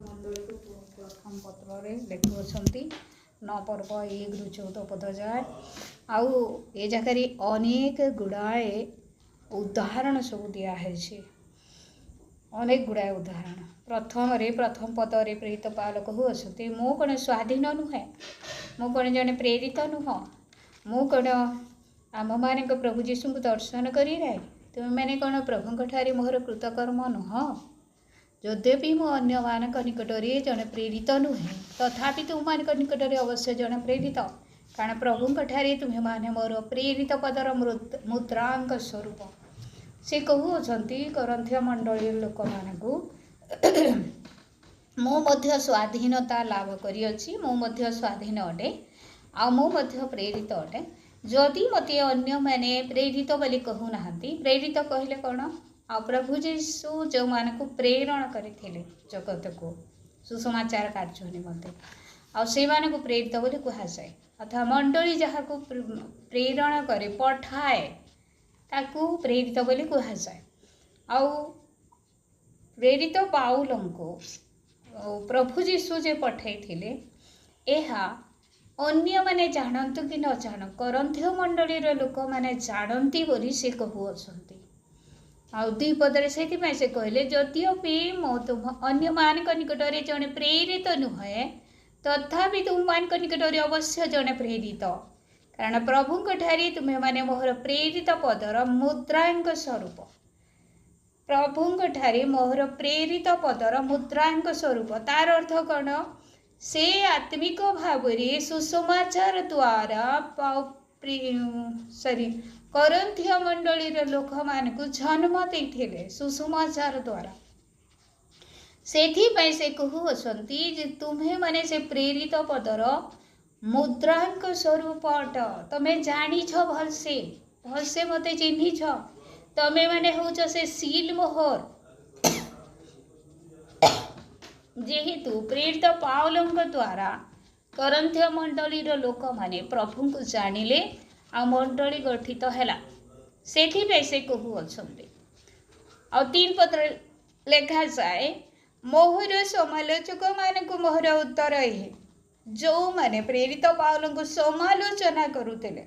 मंडली को प्रथम पत्र लिखुंट 9 पर्व 1 ରୁ 14 पद जाए आउ ए जगह अनेक गुड़ाए उदाहरण सब दिखाई अनेक गुड़ाए उदाहरण प्रथम पदरे प्रेरित पाल कहते मु कौन स्वाधीन नुहे मु कौन जड़े प्रेरित नुह मु कौन आम मान प्रभु जीशु को दर्शन कर तुम मैंने कौन प्रभु ठारे मोहर कृतकर्म नुह जद्यपि मु अन्य मान निकट में जड़े प्रेरित नुहे तथापि तुम मान निकट में अवश्य जड़े प्रेरित कारण प्रभु ठारे तुम्हें माने मोर प्रेरित पदर मुद्रांक स्वरूप से कहते करंथिया मंडली लोक मानू मु स्वाधीनता लाभ करिअछि मु स्वाधीन अटे आ मु प्रेरित अटे जदि मते अन्य माने प्रेरित बोली कहूना प्रेरित कहले कौन आ प्रभु जीशु जो मान को प्रेरण करते जगत को सुसमाचार कार्य निमंते आ से मान को प्रेरित बोली कहुए अथवा मंडली जहाँ को प्रेरण करे पठाए ताकू प्रेरित बोली कहुए आ प्रेरित पाउल को प्रभु जीशु जे पठाई अन्य माने जानतु कि न जान करंथिय मंडली लोक माने जानती बोली से कहउछंती आ दुई पदरे से कहले जद्यपि मो तुम अन्य मान निकट में जड़े प्रेरित नुहे तथापि तुम मान निकट में अवश्य जड़े प्रेरित कारण प्रभु ठारे तुम्हें माने मोहर प्रेरित पदर मुद्रांक स्वरूप प्रभु ठारे मोहर प्रेरित पदर मुद्रांक स्वरूप तार अर्थ कौन से आत्मिक भाव सुसमाचार द्वारा करंथिया मंडली लोक मान को जन्म देते सुसमाचार द्वारा से कहते तुम्हें माने से प्रेरित पदर मुद्रांक स्वरूप अट तमें जानिछ भलसे भलसे मते चिन्हिछ तमें माने होच से सील मोहर जेहेतु प्रेरित पाउलंक द्वारा करंथिय मंडली लोक माने प्रभु को जानिले आ मंडली गठित है से कहते आ 3 पत्र लिखा जाए मोहर समालोचक मान को मोहर उत्तर है जो माने प्रेरित पाउल को समालोचना करुले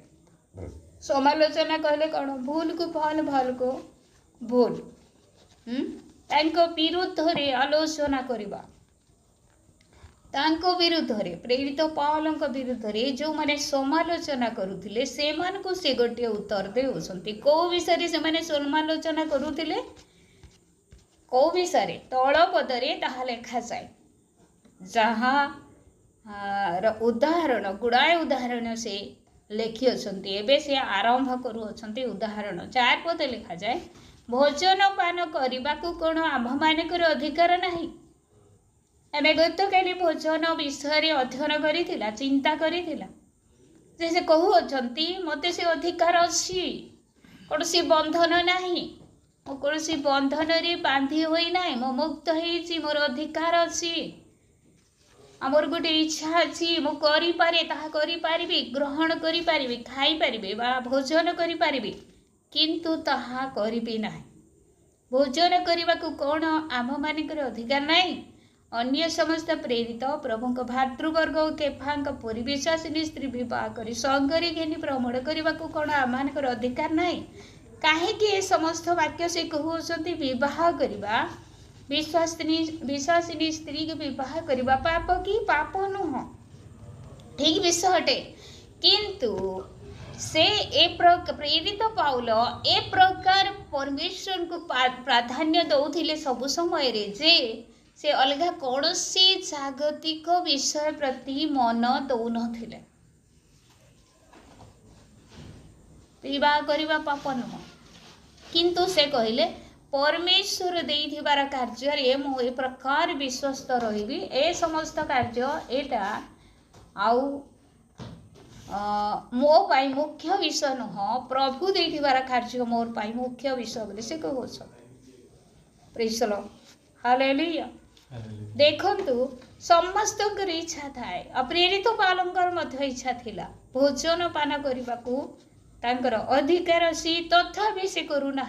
समालोचना कहले कौन भूल को भल भल को भूल विरुद्ध रे आलोचना करवा तांको विरुद्ध रे प्रेरित पाउल विरुद्ध रे जो माने समालोचना करुले से मान को से गोटे उत्तर देउछंती को विषय से माने समालोचना करुले को विषय तल पदरे ताहा लिखा जाए जहाँ उदाहरण गुड़ाए उदाहरण से लिखी अछंती एबे से आरंभ करूछंती उदाहरण 4 पद लिखा जाए भोजन पान करने को कौन आम मानकर अधिकार नहीं आम गत काली भोजन विषय अध्ययन करिथिला चिंता करिथिला से कहते मत से अधिकार अच्छी कौन सी बंधन नहीं मो कौन सी बंधन रे बांधी होई ना मो मुक्त होई मोर अधिकार अच्छी आमर गोटे इच्छा अच्छी मु करि पारे ग्रहण करि पारिबी खाई पारिबे बा भोजन करि पारिबी किंतु ताहा करिबी नाही भोजन करने को कौन आम मानकर अधिकार नहीं अन्य समस्त प्रेरित प्रभु भातृवर्ग केफांक परी विश्वासिनी स्त्री विवाह कर संगरी घेनी भ्रमण करने को कौन आम मानकर अधिकार नहीं कहीं समस्त वाक्य से कहते विवाह करवा विश्वासिनी स्त्री के विवाह करवा पाप कि पाप नुह ठीक विषय अटे किंतु से प्रेरित पाउल ए प्रकार परमेश्वर को प्राधान्य दौले सब समय रे जे से अलग कौन सी जागतिक विषय प्रति मन दौन विवाह करवा पाप नुह किंतु से कहले परमेश्वर देइथिबार कार्य मु ए प्रकार विश्वस्त रही ए समस्त कार्य एटा आउ मो पाई मुख्य विषय नुह प्रभु देइथिबार कार्य मोर पाई मुख्य विषय बोली से कहउछ प्रेज द लॉर्ड हालेलुया देखंतु समस्त इच्छा थाए अप्रेरित पालंकर मध्य इच्छा थिला भोजन पान करने को तांकर अधिकार अच्छी तथापि से करूना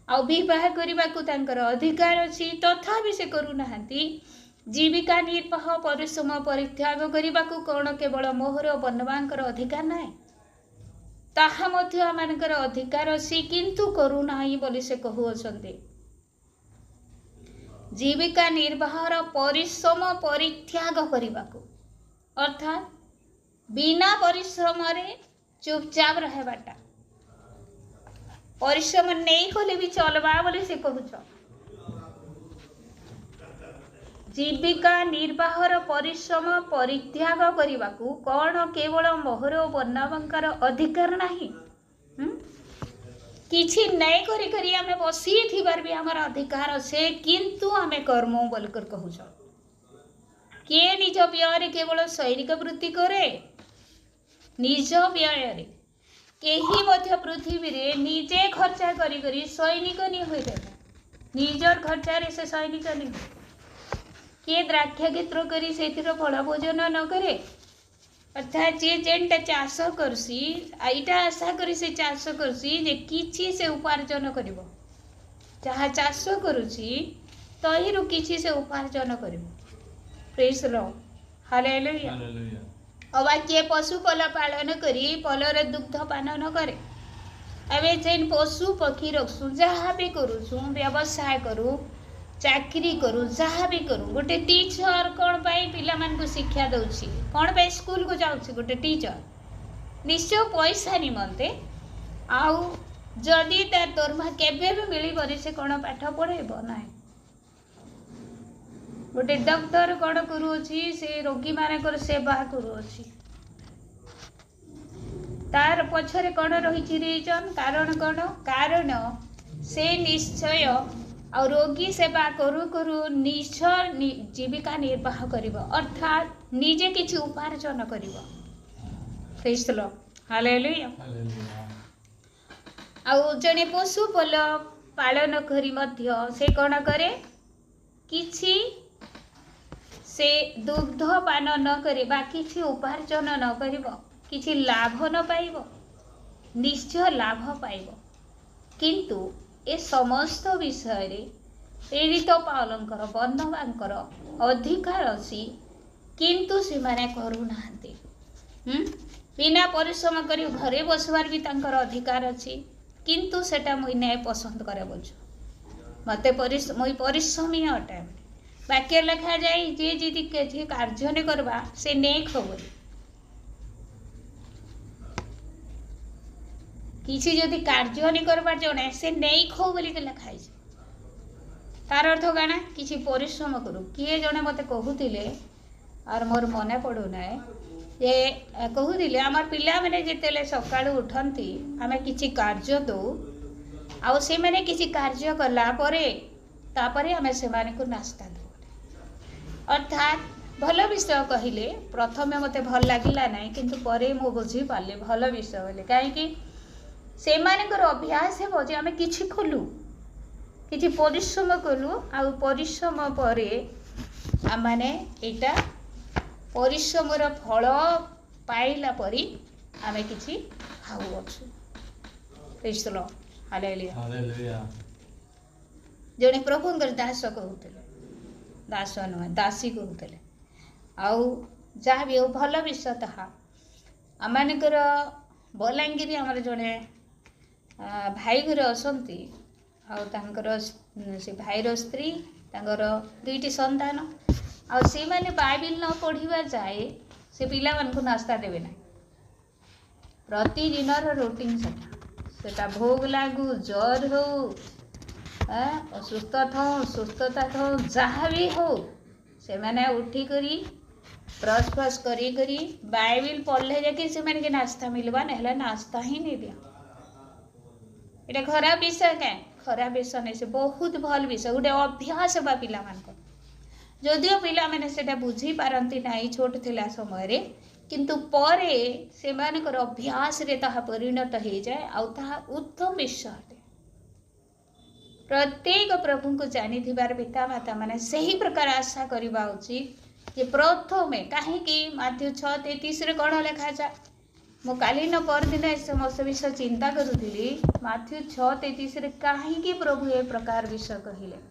आ विवाह करने को तांकर अधिकार अच्छी तथापि से करूना जीविका निर्वाह परिश्रम परित्याग करने कौन केवल मोहर बनवांकर अधिकार ना ताहा मध्य आमानकर अधिकार अच्छी किंतु करूना बोली से कहउछन्ते। जीविका निर्वाहर परिश्रम परित्याग करने अर्थात बिना परिश्रम रे चुपचाप रहबाटा परिश्रम नहीं कले भी चलवा बोली से कहूछ। जीविका निर्वाहर परिश्रम परित्याग करने कौन केवल मोहर बनवांकर अधिकार नाही किछि नहीं करी करी आमे बसी थिबार भी हमर अधिकार अच्छे किंतु आमे कर्म बोलकर कहूछ। किए निज व्यय केवल सैनिक वृत्ति करे निज व्यय केही मध्य पृथ्वी रे निजे खर्चा करी करी सैनिक नहीं होई निजर खर्चा रे से सैनिक नहीं किए द्राक्षा क्षेत्र करी से फल भोजन न करे अर्थात जी जेनटा चाष करसी आईटा आशा करी से चाष करसी जे किछि से उपार्जन करिवो जहाँ चाष करुछि तहिरु किछि से उपार्जन करिवो। Praise Lord hallelujah. अबा किए पशु पल पालन करी पलर दुग्ध पान न करे एवं जेन पशु पक्षी रखसु जहाँ भी करूँ व्यवसाय करूँ चाकरी करूँ जहाँ भी करूँ गोटे टीचर कौन पाई पिला मान को शिक्षा दउछि कौन पाई स्कूल को जाउछि गोटे टीचर निश्चय पैसा निमंते आउ जदि तार दरमहा केबे भी मिली से कौन पाठ पढ़ेब ना गोटे डॉक्टर कौन करुँची से रोगी मानकर सेवा करुँची तार पछरे कौन रही रीजन कारण कौन कारण से निश्चय आ रोगी सेवा करू करू निज जीविका निर्वाह करिवो अर्थात निजे किछि उपार्जन करिवो। Praise the lord hallelujah. आ जने पशु पल पालन करी मध्य से कौन करे किछि से दुग्ध पान न करे बा किछि उपार्जन न करिवो किछि लाभ न पाइबो निश्चय लाभ पाइबो किंतु ए समस्त विषय रे प्रेरित पावलंकर बन्धवांकर अधिकार अछि किंतु से माने करूनाहांती बिना परिश्रम करी घरे बसवार भी तांकर अधिकार अछि किंतु सेटा मुई नै पसंद करे बोलछु मते मुई परिश्रमी अटे वाक्य लिखा जाए जे यदि किछि कार्य नै करबा से नै खबरी किसी जदि कार्य नहीं करबार जने से नहीं खो बोली के लिखाई तार अर्थ काना किसी परिश्रम करू किए जने मते कहूतिले और मोर मने पड़ू ना जे कहूतिले आमार पिला माने जेतेले सकाळु उठंती आमे किछि कार्य दो आउ से माने किछि कार्य कला परे तापरे आमे से माने को नास्ता दो अर्थात भल विषय कहिले प्रथमे मते भल लागिला नै किंतु परे मो बुझी पाले भल विषय बोले काहे कि से मानकर अभ्यास है जे आमे किछि खोलु किछि परिश्रम कलु आ परिश्रम परे आमाने एटा परिश्रमर फल पाइला परी आमे किछि खाऊ अछु। Praise the lord hallelujah hallelujah. जने प्रभुंकर दास कहउतले दास न दासी कहउतले आउ जहाँ भी भल विषय ताहा आमानकर बलांगीर आमर जड़े भाई घर असंती से भाईर स्त्री दुईटी संतान आ से माने बाइबिल न पढ़िबा जाए से पिला मान को नास्ता देवे ना प्रतिदिन रूटीन सेटा भोग लागू जर हो असुस्थ था सुस्थता था जहाँ भी हो से माने उठी करी ब्रश फ्रश करी करी बाइबिल पढ़ले जाके से माने के नास्ता मिलवा ना नास्ता ही नहीं दिया एटा खराब विषय क्या खराब विषय नहीं से बहुत भल विषय गोटे अभ्यास बा पिला मानकर जदिओ पिला माने सेटा बुझी पारंती नाही छोट थिला समय रे किंतु परे से मानकर अभ्यास रे ताहा परिणत हो जाए आ ताहा उत्तम विषय अटे। प्रत्येक प्रभु को जानी थिबार पिता माता माने सही प्रकार आशा करबा उचित जे प्रथमे कहीं माथ्यू 6:33 रे कौन लिखा जाए मो काली न परदिन ए समस्त विषय चिंता करुली माथ्यू 6:33 रे कहीं प्रभु ए प्रकार विषय कहले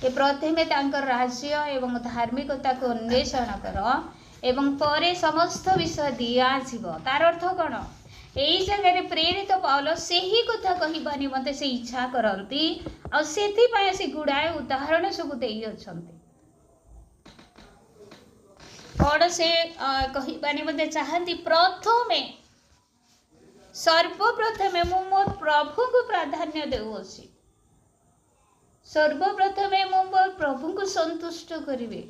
कि प्रथमे तांकर राज्य एवं धार्मिकता को अन्वेषण कर एवं परे समस्त विषय दिया तार अर्थ कौन यही जगह प्रेरित पाउल से ही कथा कहवा निमंते से इच्छा करती से गुड़ाए उदाहरण सब दे कौन से कहवा निमंते चाहती प्रथमे सर्वप्रथमे मु मोर प्रभु को प्राधान्य देउछि सर्वप्रथमे मु मोर प्रभु को संतुष्ट करिवे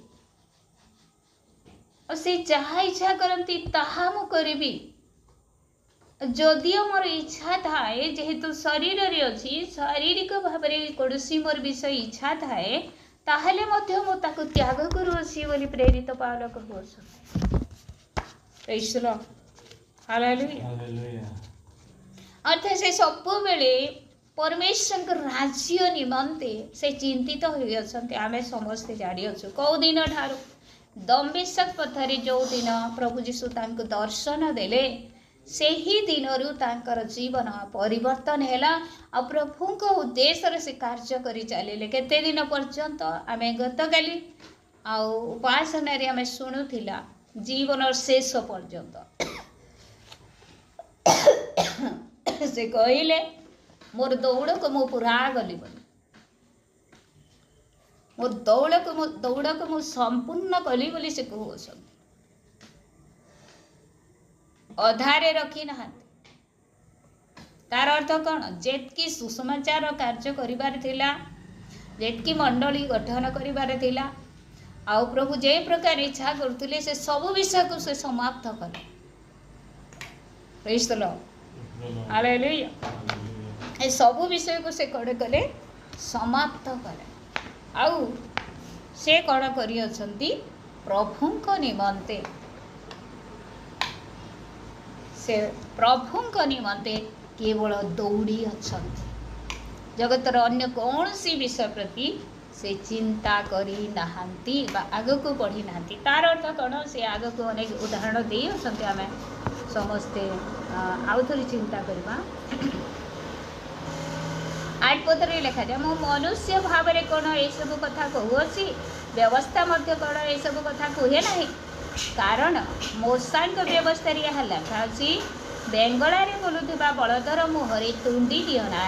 से जहाँ इच्छा करती ताहा मु करिवी जदियो मोर इच्छा थाए जेहेतु शरीर रे अछि शारीरिक भाव में कौनसी मोर विषय इच्छा थाए ताहले मध्य मु ताकु त्याग करूछि बोली प्रेरित पाउल कहउछ प्रेज द लॉर्ड हालेलुया अर्थात से सब बेले परमेश्वर राज्य निमंते से चिंतित होती आम समस्ते जानी कौ दिन ठार दम्बेशक पथरे जो दिन प्रभु जीशु तांको दर्शन देले से ही दिन जीवन परिवर्तन है आ प्रभु उद्देश्य से कार्य कर चलिए केते दिन पर्यंत आम गत काली उपासना आम शुणुला जीवन शेष पर्यंत से कहले मोर दौड़ को मु पूरा गली बोली मोर दौड़ को मु संपूर्ण कली बोली से कहूँ अधारे रखी ना तार अर्थ कौन जेतकी सुसमाचार कार्य करिबार थिला जेतकी मंडली गठन करिबार थिला आ प्रभु जे प्रकार इच्छा करथुले से सब विषय को से समाप्त करे प्रेज द लॉर्ड हालेलुया ए सब विषय को से कड़े कले समाप्त करे आउ से कौन करी अछंती प्रभुंक निमंते से प्रभुंक निमंते केवल दौड़ी अछंती जगतर अन्य कौन सी विषय प्रति से चिंता करी नाहांती बा आगो को बढ़ी नाहांती तार अर्थ कौन से आगो को अनेक उदाहरण दे अछंती आमे समस्ते आउ थोड़ी चिंता करबा 8 पदरे लिखा जाए मो मनुष्य भाव में कौन ये सब कथा कहूँ व्यवस्था मध्य कौन ये सब कथा कहे ना कारण मोसांक व्यवस्था यह लिखा अच्छी बेंगलारे बोलुवा बलदर मुहरे तुंडी दियो ना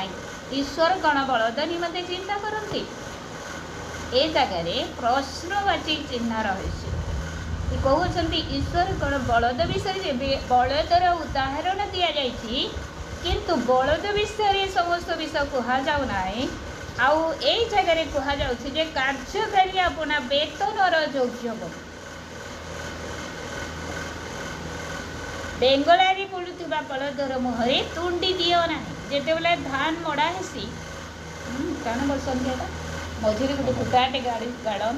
ईश्वर कौन बलद निमंते चिंता करती ए जगार प्रश्नवाची चिन्ह रही कहते ईश्वर कौन बलद विषय बलदर उदाहरण दि जाइए किंतु बलद विषय समस्त विषय कह जाऊना आउ यही जगह कह जाए कार्यकारी अपना वेतनर योग्य बेंगलारी बुलुवा बलदर मुहरे तुंडी दियो ना जिते बेले धान मड़ा हेसी कण बसंत मझे गोटे खुटाटे गाड़ी गाड़न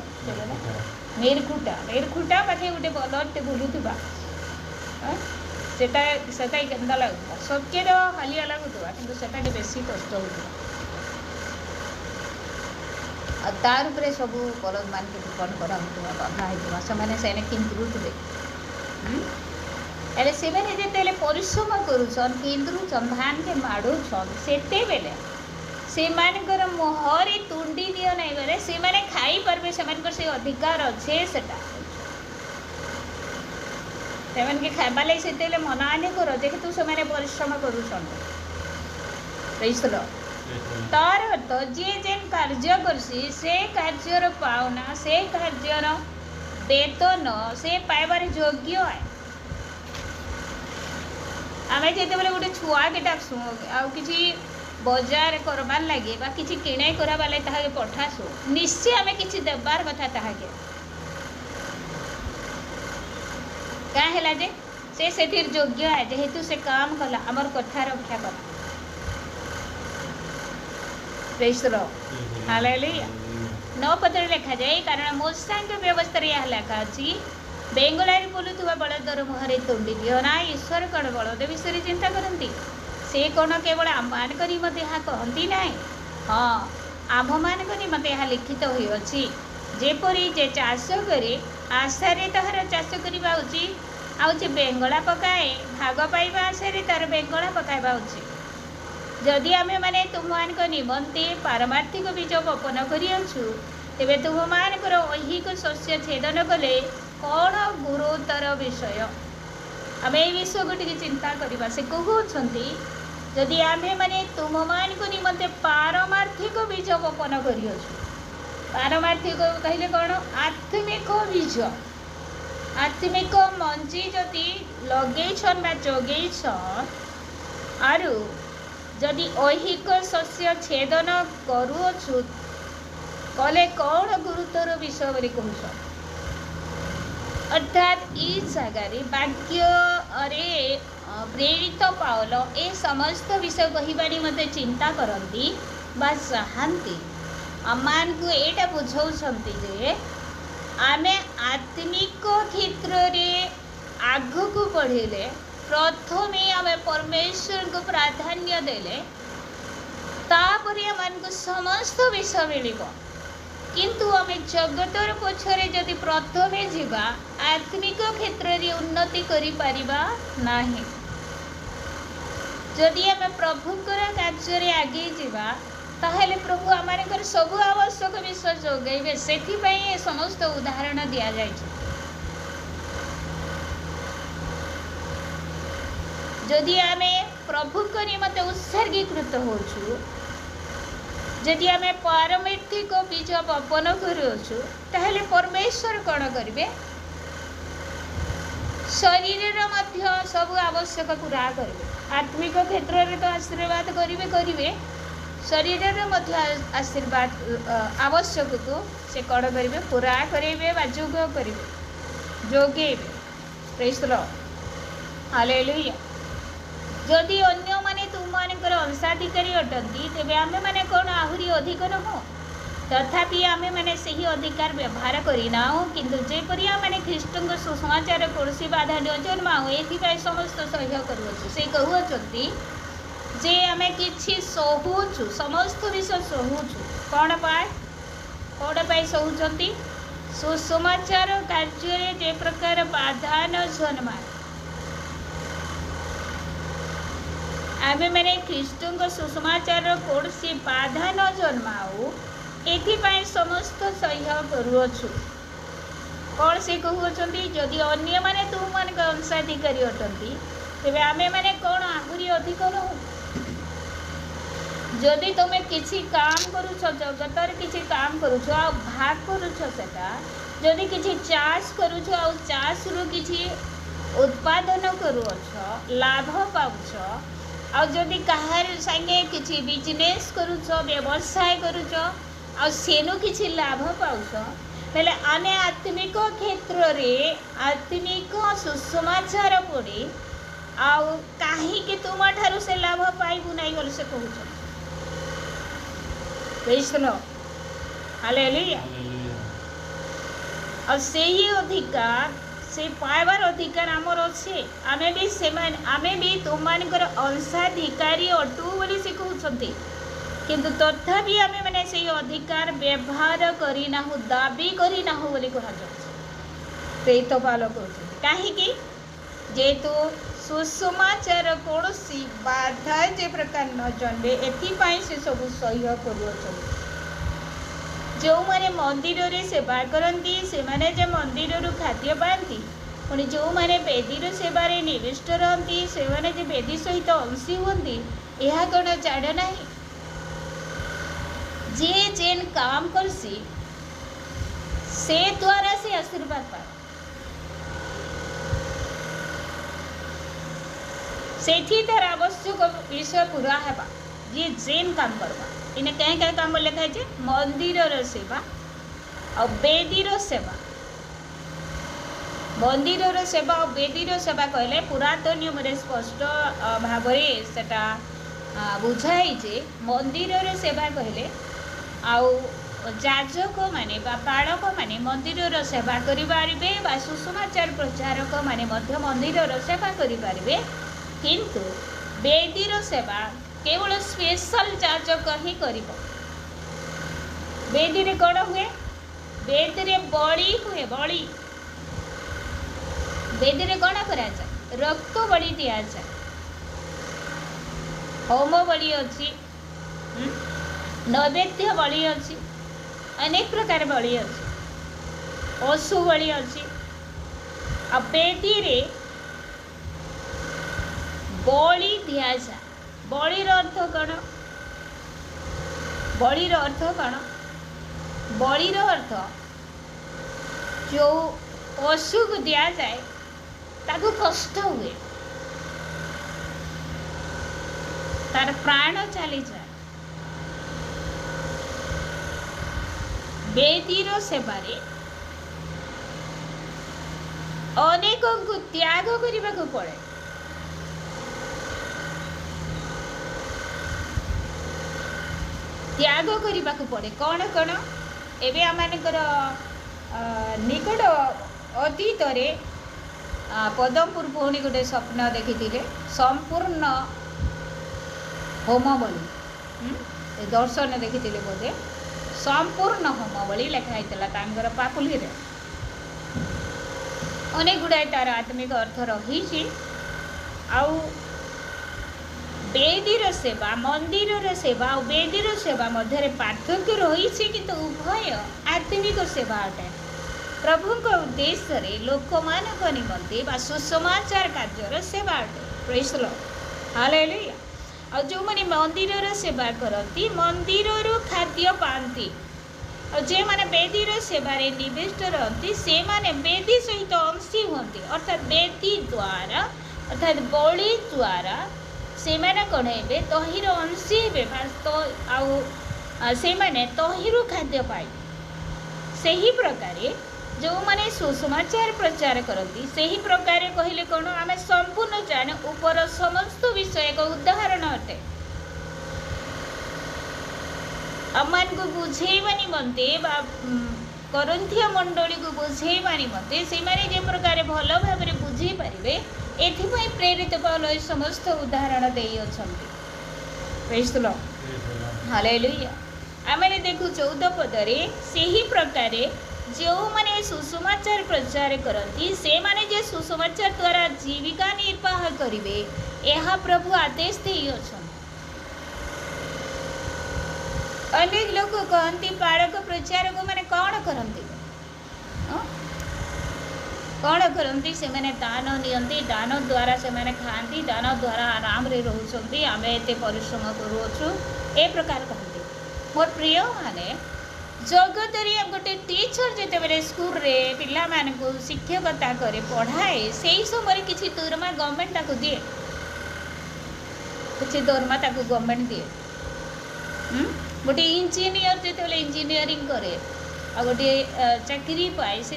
मेरखुटा पाखे गोटे बलदटे बुलुवा सेटा केन्दा लगुता सबके हालिया लगुता कि सेटा बेसी कष्ट होता तार उपरे सब बलद मान के डिपेंड करा बंधा होता से किंतुले अरे से जिते परिश्रम करुछन किंतुछन धान के माड़ुछन सेते बेले से मानकर मुहरे तुंडी दियो नहीं गले से माने खाई परबे से अधिकार अच्छे सेटा के खाइबा लगे से मना नहीं कर जेहेतु से परिश्रम करुछन तार अर्थ जी जेन कार्य करसी से कार्यर पावना से कार्यर वेतन से पाइबार योग्य है आम जिते गोटे छुआ के डाकसु आ कि बजार करबार लगे कि किणे करार लगे पठासु निश्चय आम कि देवार कथा ताके क्या है जे से योग्य है जेहेतु से काम कला आमर कथा रक्षा कर प्रेज द लॉर्ड हालेलुया 9 पदरे लिखा जाए कारण मोसांक व्यवस्था यह लिखा अच्छी बेंगलारी बोलुवा बलदर मुहरे तुंडी दियो ना ईश्वर कौन बलद विषय चिंता करती से कौन केवल आम मान निमंते यहाँ कहती ना हाँ आम मान निमंते यहाँ लिखित होती जेपरी जे चाष करे आशारे तार चाष करवा उचित आउ जे बेंगला पकाए भाग पाइबा आशारे तार बेंगला पकाइबा उचित जदि आमे माने तुम मान निमंते पारमार्थिक बीज बपन करियछु तेबे तुममानकर ऐहिक शस्य छेदन कले कौन गुरुतर विषय। आम ये विषय को टिके चिंता करवा। से कहते जदि आमे माने तुम मान को निमंते पारमार्थिक बीज बपन करियछु। पारमार्थिक कहले कौन आत्मिक बीज आत्मिक मंजी जदि लगेछन बा जगेछन आरु जदि ऐहिक शस्य छेदन करुछु कले कौन गुरुतर विषय बोली कहछ। अर्थात ई जगार वाक्य अरे प्रेरित पावल ए समस्त विषय कहबानी मते चिंता करती बा चाहती आमान को एटा बुझाउछंती जे आमे आत्मिक क्षेत्र रे आगु को बढ़ेले प्रथमे आमे परमेश्वर को प्राधान्य देले तापरे आमान को समस्त विषय मिलिबो। किंतु आमे जगतर पछरे जदि प्रथमे जीवा आत्मिक क्षेत्र रे उन्नति करि परिबा नाही। जदि आमे प्रभुकर कार्य रे आगे जीवा ताहले प्रभु आमानकर सब आवश्यक विषय जोगैबे। सेथिपई समस्त उदाहरण दिया जाय छै। जदि आमे प्रभु को निमंते उत्सर्गीकृत होछु जदि आमे पारमार्थिक बीज बपन करूछु ताहले परमेश्वर कौन करिवे शरीर मध्य सब आवश्यक पूरा करिवे। आत्मिक क्षेत्र रे तो आशीर्वाद करिवे शरीर मध्य आशीर्वाद आवश्यक को से कौन करिवे पूरा करिवे बा जोग करिवे जोगेबे। Praise the lord hallelujah. जदि अन्य माने तुममानकर अंशाधिकारी अटंती तेबे आमे माने कौन आहुरी अधिक नहो। तथापि आमे माने सही अधिकार व्यवहार करिना किंतु जेपरि आमे ख्रीष्टଙ୍କ सुसमाचार कोर्सी बाधा जन्माओ एथिपाई समस्त सह्य करूछु। से कहउछंती जे आमे किछि सहुछु समस्त विषय सहुछु कौन पाई सहुचंती सुसमाचार कार्य रे जे प्रकार बाधा न जन्माए आमे मैंने ख्रीष्टଙ୍କ सुसमाचार कौनसी बाधा न जन्माओ एथिपाई समस्त सह्य करूछु। कौन से कहउछंती जदि अन्य माने तुम मान अंशाधिकारी अटंती तेबे आमे माने कौन आहुरी अधिक नहु। जदि तुम किसी काम करूछ जगतर किसी काम करूछ आ भाग करूछ सेटा जदि किसी चाष करूछ आ चाष रु किसी उत्पादन करूछ लाभ पाउछ आ जदि कहार संगे किसी बिजनेस करूछ व्यवसाय करूछ आ सेनु किसी लाभ पाउछ बेले आने आत्मिक क्षेत्र रे आत्मिक सुसमाचार पड़ी आउ काहे कि तुम ठारू से लाभ पाइबु नाही बोल से कहूछ। Praise the lord hallelujah. और सही अधिकार से पाइबार अधिकार आमर अच्छे आमे भी तुम मानकर अंशाधिकारी अटू बोली से कहते किंतु तथापि आमे माने से अधिकार व्यवहार करिना दाबी करिना बोली कहा जाए। तो पाल कहीं जेहेतु सुसमाचार कौन सी बाधा जे प्रकार न जन्मे एथिपाई से सब सह्य करूछन। जो माने मंदिर रे सेवा करती से माने जे मंदिर रु खाद्य पाती पुणी जो माने बेदीर सेवारे निविष्ट रहती से माने जे बेदी सहित अंशी होती यह कौन जाड़ ना जे जेन काम करसी से द्वारा से आशीर्वाद पाए सेठी तार आवश्यक विषय पूरा हेबा जे जेन काम करबा इने कहीं कहीं काम लिखा है मंदिर सेवा और बेदीर सेवा। मंदिर सेवा और बेदीर सेवा कहले पुरातन नियम स्पष्ट भाव से बुझाई जे मंदिर सेवा कहले आउ जाजक माने पालक माने मंदिर सेवा करिपारिबे बा सुसमाचार प्रचारक माने मध्य मंदिर सेवा करिपारिबे किंतु बेदीर सेवा केवल स्पेशल जाजक ही करिबो। बेदी रे कौन हुए बेदी रे बलि हुए बलि बेदी रे कौन करा जाए रक्त बलि दिया जाए होम बलि अच्छी नैवेद्य बलि अच्छी अनेक प्रकार बलि अच्छी पशु बलि अच्छी बेदी रे बलि दिया जाए बलिर अर्थ कौन बलिर अर्थ कौन बलिर अर्थ जो पशु को दिया जाए ताकू कष्ट हुए तार प्राण चली जाए बेदीर सेवारे अनेक को त्याग करने को पड़े त्याग करने को पड़े कौन कौन एवं आम निकट अतीत पदमपुर पुणी गोटे स्वप्न देखी संपूर्ण होम बलि दर्शन देखी बोधे संपूर्ण होम बलि लिखाई पापुली रे अनेक गुड़ाए तार आत्मिक अर्थ रही आउ बेदीर सेवा मंदिर सेवा और बेदीर सेवा मध्य पार्थक्य रही किंतु उभय आत्मिक सेवा अटे प्रभु उद्देश्य रे लोक मान निमंते सुसमाचार कार्यर सेवा अटे प्रेज द लॉर्ड हालेलुया और जो मैंने मंदिर सेवा करती मंदिर खाद्य पाती और जे माने बेदीर सेवारे निविष्ट रहती से माने बेदी सहित अंशी होती अर्थात बेदी द्वारा अर्थात बलि द्वारा से माने कौन हे तहिर अंशी हे से माने तहिरु खाद्य पाए से ही प्रकार जो माने सुसमाचार प्रचार करती से ही प्रकार कहले कौन आम संपूर्ण जाने ऊपर समस्त विषय एक उदाहरण अटे अमान को बुझेबा निमंते करंथिया मंडली को बुझेबा निमंते से माने जे प्रकार भल भाव में बुझी पारिबे एथिपई प्रेरित पौल समस्त उदाहरण देई अछंती प्रेज द लॉर्ड हालेलुया आमे देखु 14 पदरे से ही प्रकार जो माने सुसमाचार प्रचार करती से माने जे सुसमाचार द्वारा जीविका निर्वाह करिवे एहा प्रभु आदेश देई अछंती अनेक लोग कहती बालक प्रचारक मैंने कौन करती कौन करती से मैंने दान नियंती दान द्वारा से मैंने खाती दान द्वारा आराम रे रहउछंती आमे एते परिश्रम करूछु ए प्रकार कहती मोर प्रिय माने जगत रे गोटे टीचर जेते बेले स्कूल रे पिला मान को शिक्षकता करे पढ़ाए सेही समय किछि दरमा गवर्नमेंट ताको दिए किछि दरमा ताको गवर्नमेंट दिए गोटे इंजीनियर जो इंजीनियरिंग करे आ गोटे चाकरी पाए से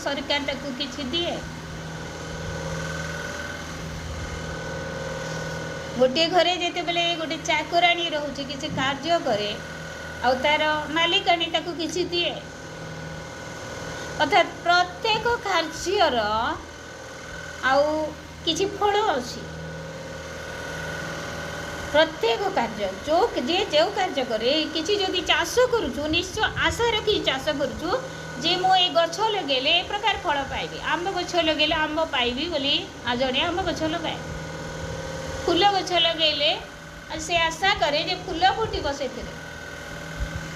सरकार ताकू किछि दिए गोटे घरे जेते बेले गोटे चाकराणी रोचे किछि कार्य करे आ तार मालिकाणी ताकू किछि दिए अर्थात प्रत्येक कार्यर आउ किछि फल अछि प्रत्येक कार्य जो जे जो कार्य करे किसी जदि चाष करुचु निश्चय आशा रखी चाष करुचु जे मो ए गछ लगेले ए प्रकार फल पाइबी आंब गछ लगेले आंब पाइबी बोली आ जड़े आंब गछ लगाए फूल गछ लगेले से आशा करे जे फूल फुटिब से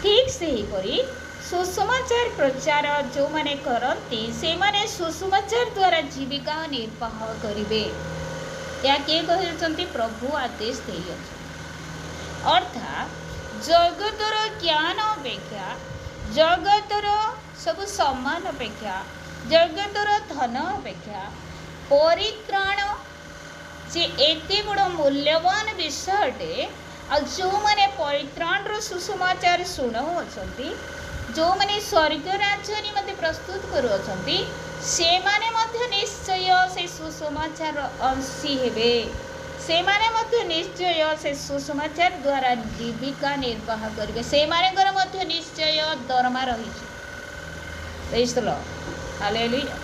ठीक से ही परी सुसमाचार प्रचार जो माने करती से माने सुसमाचार द्वारा जीविका निर्वाह करिवे या किए कहते प्रभु आदेश दे अर्थात जगतर ज्ञान अपेक्षा जगतर सब सम्मान अपेक्षा जगतर धन अपेक्षा परित्राण जे एते बड़ मूल्यवान विषय अटे आ जो माने परित्राण रो सुसमाचार शुणाऊँच जो माने स्वर्ग राज्य निमंते प्रस्तुत करुँच से माने मध्य निश्चय से सुसमाचार अंशी हेबे से माने मध्य निश्चय से सुसमाचार द्वारा जीविका निर्वाह करेंगे से माने मध्य निश्चय दरमा रही प्रेज द लॉर्ड हालेलुया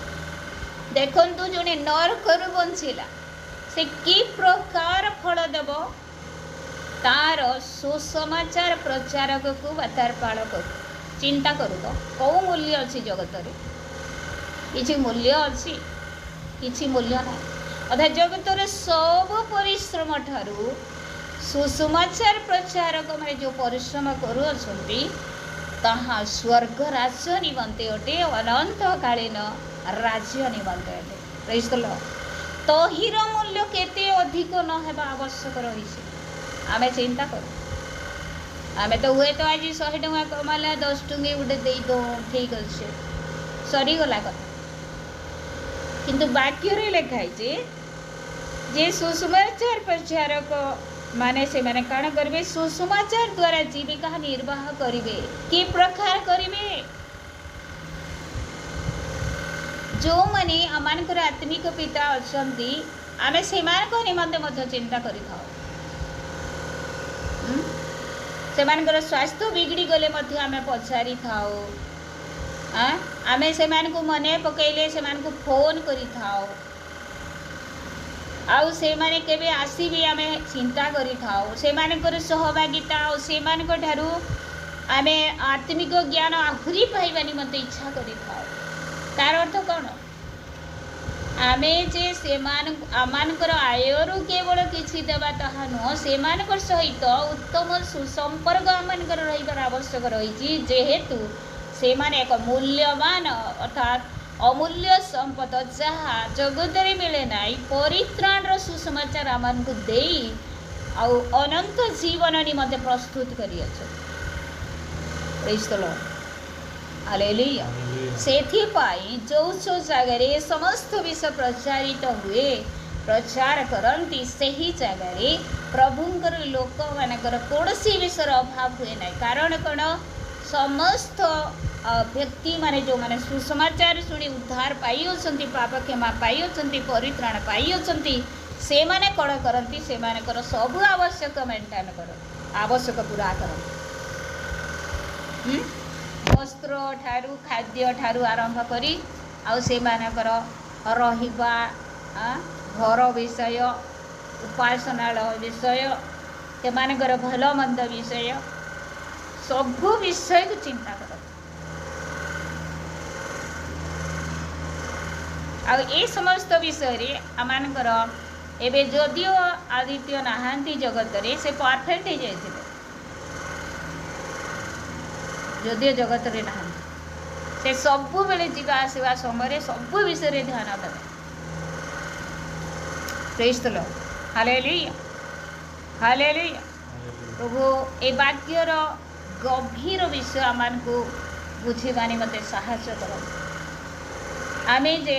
देखंतु जने नरकरु बंचिला से कि प्रकार फल देव तार सुसमाचार प्रचारक को तार पालक चिंता करू तो कौ मूल्य अच्छी जगत रे किसी मूल्य अच्छी किसी मूल्य ना अर्थात जगतर सब परिश्रम ठारू सुसमाचार प्रचारक मैंने जो परिश्रम करूँ ତାହା ସ୍ୱର୍ଗ ରାଜ୍ୟ ନିମନ୍ତେ ଅଟେ, ଅନନ୍ତକାଳୀନ ରାଜ୍ୟ ନିମନ୍ତେ ଅଟେ। ପ୍ରେଜ୍ ଦ ଲର୍ଡ। ତହିଁର ମୂଲ୍ୟ କେତେ ଅଧିକ ନ ହେବା ଆବଶ୍ୟକ ରହିଛି ଆମେ ଚିନ୍ତା କରୁ। ଆମେ ତ ହୁଏତ ଆଜି 100 ଟଙ୍କା କମାଲା 10 ଟଙ୍କା ଗୋଟେ ଦେଇଦେଉ, ଠିକ୍ ଅଛି, ସରିଗଲା କଥା। କିନ୍ତୁ ବାକ୍ୟରେ ଲେଖା ହେଇଛି ଯେ ସୁସମାଚାର ପ୍ରଚାରକ ମାନେ ସେମାନେ କାଣ କରିବେ? ସୁସମାଚାର ଦ୍ୱାରା ଜୀବିକା ନିର୍ବାହ କରିବେ। କି ପ୍ରକାର କରିବେ? ଯେଉଁମାନେ ଆମମାନଙ୍କର ଆତ୍ମିକ ପିତା ଅଛନ୍ତି ଆମେ ସେମାନଙ୍କ ନିମନ୍ତେ ମଧ୍ୟ ଚିନ୍ତା କରିଥାଉ। ସେମାନଙ୍କର ସ୍ୱାସ୍ଥ୍ୟ ବିଗିଡ଼ି ଗଲେ ମଧ୍ୟ ଆମେ ପଚାରିଥାଉ। ଆମେ ସେମାନଙ୍କୁ ମନେ ପକାଇଲେ ସେମାନଙ୍କୁ ଫୋନ୍ କରିଥାଉ। ଆଉ ସେମାନେ କେବେ ଆସିବେ ଆମେ ଚିନ୍ତା କରିଥାଉ। ସେମାନଙ୍କର ସହଭାଗିତା ଆଉ ସେମାନଙ୍କ ଠାରୁ ଆମେ ଆତ୍ମିକ ଜ୍ଞାନ ଆହୁରି ପାଇବା ନିମନ୍ତେ ଇଚ୍ଛା କରିଥାଉ। ତାର ଅର୍ଥ କ'ଣ? ଆମେ ଯେ ସେମାନଙ୍କୁ ଆମମାନଙ୍କର ଆୟରୁ କେବଳ କିଛି ଦେବା ତାହା ନୁହଁ, ସେମାନଙ୍କ ସହିତ ଉତ୍ତମ ସୁସମ୍ପର୍କ ଆମମାନଙ୍କର ରହିବାର ଆବଶ୍ୟକ ରହିଛି। ଯେହେତୁ ସେମାନେ ଏକ ମୂଲ୍ୟବାନ ଅର୍ଥାତ୍ ଅମୂଲ୍ୟ ସମ୍ପଦ ଯାହା ଜଗତରେ ମିଳେ ନାହିଁ, ପରିତ୍ରାଣର ସୁସମାଚାର ଆମମାନଙ୍କୁ ଦେଇ ଆଉ ଅନନ୍ତ ଜୀବନ ନିମନ୍ତେ ପ୍ରସ୍ତୁତ କରିଅଛନ୍ତି। ପ୍ରେଜ୍ ଦ ଲର୍ଡ। ହାଲେଲୁୟା। ସେଥିପାଇଁ ଯେଉଁ ଜାଗାରେ ସମସ୍ତ ବିଷୟ ପ୍ରଚାରିତ ହୁଏ, ପ୍ରଚାର କରନ୍ତି, ସେହି ଜାଗାରେ ପ୍ରଭୁଙ୍କର ଲୋକମାନଙ୍କର କୌଣସି ବିଷୟର ଅଭାବ ହୁଏ ନାହିଁ। କାରଣ କ'ଣ? ସମସ୍ତ ବ୍ୟକ୍ତିମାନେ ଯେଉଁମାନେ ସୁସମାଚାର ଶୁଣି ଉଦ୍ଧାର ପାଇଅଛନ୍ତି, ପାପ କ୍ଷମା ପାଇଅଛନ୍ତି, ପରିତ୍ରାଣ ପାଇଅଛନ୍ତି, ସେମାନେ କ'ଣ କରନ୍ତି? ସେମାନଙ୍କର ସବୁ ଆବଶ୍ୟକ ମେଣ୍ଟେନ୍ କରନ୍ତି, ଆବଶ୍ୟକ ପୁରା କରନ୍ତି। ବସ୍ତ୍ର ଠାରୁ ଖାଦ୍ୟ ଠାରୁ ଆରମ୍ଭ କରି ଆଉ ସେମାନଙ୍କର ରହିବା, ଘର ବିଷୟ, ଉପାସନାଳୟ ବିଷୟ, ସେମାନଙ୍କର ଭଲ ମନ୍ଦ ବିଷୟ, ସବୁ ବିଷୟକୁ ଚିନ୍ତା କରନ୍ତି। ଆଉ ଏ ସମସ୍ତ ବିଷୟରେ ଆମମାନଙ୍କର ଏବେ ଯଦିଓ ଆଦିତ୍ୟ ନାହାନ୍ତି ଜଗତରେ, ସେ ପରଫେକ୍ଟ ହେଇଯାଇଥିଲେ। ଯଦିଓ ଜଗତରେ ନାହାନ୍ତି, ସେ ସବୁବେଳେ ଯିବା ଆସିବା ସମୟରେ ସବୁ ବିଷୟରେ ଧ୍ୟାନ ଦେବେ। ପ୍ରେଜ୍ ଦ ଲର୍ଡ। Hallelujah, hallelujah. ପ୍ରଭୁ ଏ ବାକ୍ୟର ଗଭୀର ବିଷୟ ଆମମାନଙ୍କୁ ବୁଝିବା ନିମନ୍ତେ ସାହାଯ୍ୟ କରନ୍ତୁ। ଆମେ ଯେ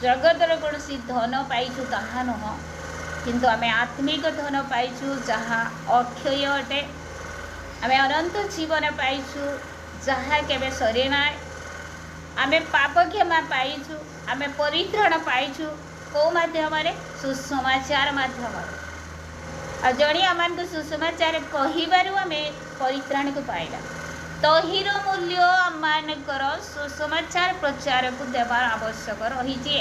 ଜଗତର କୌଣସି ଧନ ପାଇଛୁ ତାହା ନୁହଁ, କିନ୍ତୁ ଆମେ ଆତ୍ମିକ ଧନ ପାଇଛୁ ଯାହା ଅକ୍ଷୟ ଅଟେ। ଆମେ ଅନନ୍ତ ଜୀବନ ପାଇଛୁ ଯାହା କେବେ ସରେ ନାହିଁ। ଆମେ ପାପ କ୍ଷମା ପାଇଛୁ, ଆମେ ପରିତ୍ରାଣ ପାଇଛୁ। କେଉଁ ମାଧ୍ୟମରେ? ସୁସମାଚାର ମାଧ୍ୟମରେ। ଆଉ ଜଣେ ଆମମାନଙ୍କୁ ସୁସମାଚାର କହିବାରୁ ଆମେ ପରିତ୍ରାଣକୁ ପାଇବା। ତହିଁର ମୂଲ୍ୟ ଆମମାନଙ୍କର ସୁସମାଚାର ପ୍ରଚାରକୁ ଦେବାର ଆବଶ୍ୟକ ରହିଛି।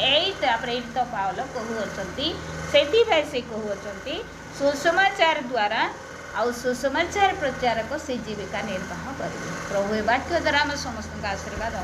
ତାପରେ ଏଇଠି ତ ପାଉଲ କହୁଅଛନ୍ତି, ସେଥିପାଇଁ ସେ କହୁଅଛନ୍ତି ସୁସମାଚାର ଦ୍ୱାରା ଆଉ ସୁସମାଚାର ପ୍ରଚାରକ ସେ ଜୀବିକା ନିର୍ବାହ କରିବେ। ପ୍ରଭୁ ଏ ବାକ୍ୟ ଦ୍ୱାରା ଆମେ ସମସ୍ତଙ୍କ ଆଶୀର୍ବାଦ